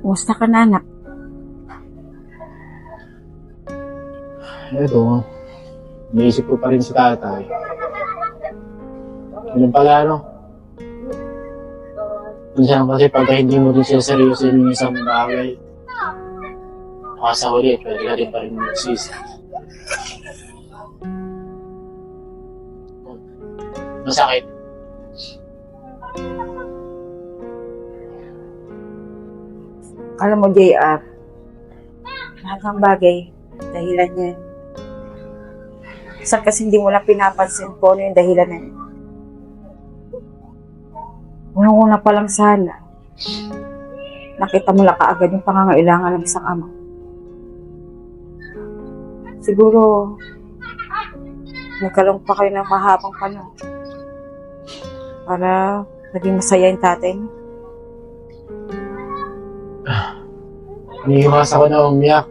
Kumusta ka na, anak? Ito, naisip ko pa rin si tatay. Ganun pala, no? Minsan kasi pagka hindi mo rin siya seryosin yung isang bagay, sa huli, pwede ka rin pa rin magsisi. Masakit. Alam mo, JR, lahat ng bagay, dahilan niya. Saan kasi hindi mo lang pinapansin po ano yung dahilan na yun. Unang-una pa lang sana, nakita mo lang kaagad yung pangangailangan ng isang ama. Siguro, nagkaroon pa kayo ng mahabang panahon para naging masaya yung tatay mo. Iniiwas ako na umiyak.